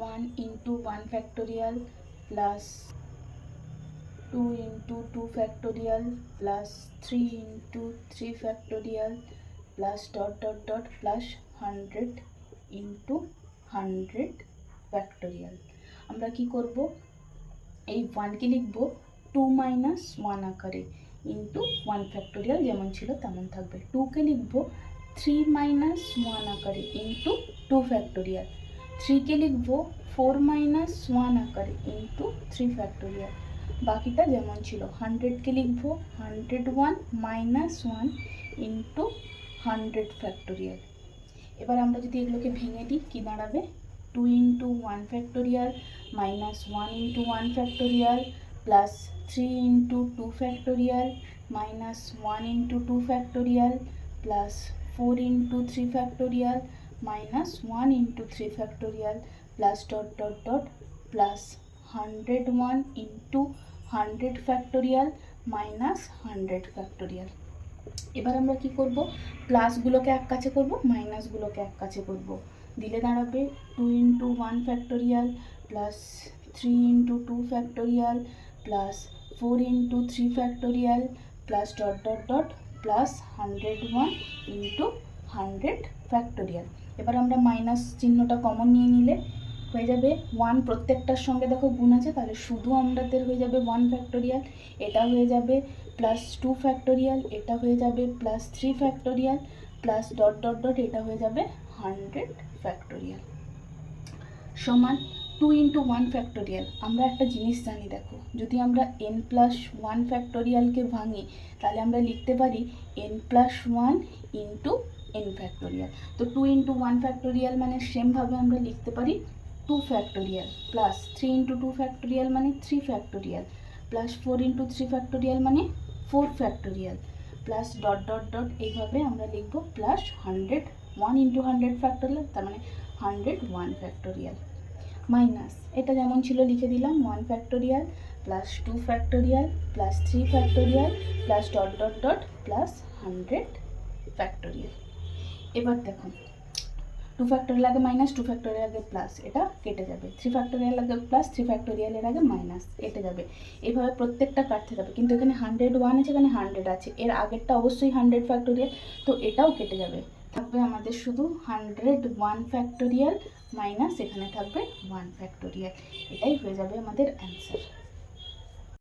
1 into 1 factorial plus 2 into 2 factorial plus 3 into 3 factorial plus dot dot dot plus 100 into 100 factorial। আমরা কি করব, এই 1 কে লিখব 2 minus 1 আকারে into 1 factorial যেমন ছিল তেমন থাকবে। 2 কে লিখব 3 minus 1 আকারে into 2 factorial। 3 কে লিখব 4 minus 1 আকারে into 3 factorial। বাকিটা যেমন ছিল। 100 কে লিখব 101 minus 1 into 100 factorial। এবার আমরা যদি এগুলোকে ভেঙে দিই কি দাঁড়াবে, 2 into 1 factorial minus 1 into 1 factorial plus 3 into 2 factorial minus 1 into 2 factorial plus 4 into 3 factorial minus 1 into 3 factorial plus dot dot dot plus 101 into 100 factorial minus 100 factorial। এবার আমরা কি করব, প্লাসগুলোকে এক কাছে করব, মাইনাসগুলোকে এক কাছে করব। দিলে দাঁড়াবে 2 into 1 factorial plus 3 into 2 factorial plus 4 into 3 factorial plus dot dot dot plus 101 into 100 factorial। এবার আমরা মাইনাস চিহ্নটা কমন নিয়ে নিলে হয়ে যাবে 1, প্রত্যেকটার সঙ্গে দেখো গুণ আছে, তাহলে শুধু আমাদের হয়ে যাবে 1 ফ্যাক্টোরিয়াল, এটা হয়ে যাবে প্লাস 2 ফ্যাক্টোরিয়াল, এটা হয়ে যাবে plus 3 factorial plus dot dot dot এটা হয়ে যাবে 100 ফ্যাক্টোরিয়াল সমান 2 into 1 ফ্যাক্টোরিয়াল। আমরা একটা জিনিস জানি, দেখো যদি আমরা n plus 1 ফ্যাক্টোরিয়ালকে ভাঙি তাহলে আমরা লিখতে পারি n plus 1 into n factorial. তো 2 into 1 ফ্যাক্টোরিয়াল মানে সেমভাবে আমরা লিখতে পারি 2 ফ্যাক্টোরিয়াল প্লাস 3 into 2 ফ্যাক্টোরিয়াল মানে 3 ফ্যাক্টোরিয়াল প্লাস 4 into 3 ফ্যাক্টোরিয়াল মানে 4 factorial plus dot dot dot এইভাবে আমরা লিখব প্লাস 101 into 100 ফ্যাক্টোরিয়াল, তার মানে 101 ফ্যাক্টোরিয়াল মাইনাস এটা যেমন ছিল লিখে দিলাম 1 factorial plus 2 factorial plus 3 factorial plus dot dot dot plus 100 factorial. এবার দেখো 2 ফ্যাক্টোরিয়াল আগে মাইনাস, 2 ফ্যাক্টোরিয়াল আগে প্লাস, এটা কেটে যাবে। 3 ফ্যাক্টোরিয়াল আগে প্লাস, 3 ফ্যাক্টোরিয়ালের আগে মাইনাস, কেটে যাবে। এইভাবে প্রত্যেকটা কাটতে যাবে, কিন্তু এখানে 101 আছে, এখানে 100 আছে, এর আগেরটা অবশ্যই 100 ফ্যাক্টোরিয়াল, তো এটাও কেটে যাবে। থাকবে আমাদের শুধু 101 ফ্যাক্টোরিয়াল মাইনাস এখানে থাকবে 1 ফ্যাক্টোরিয়াল। এটাই হয়ে যাবে আমাদের অ্যান্সার।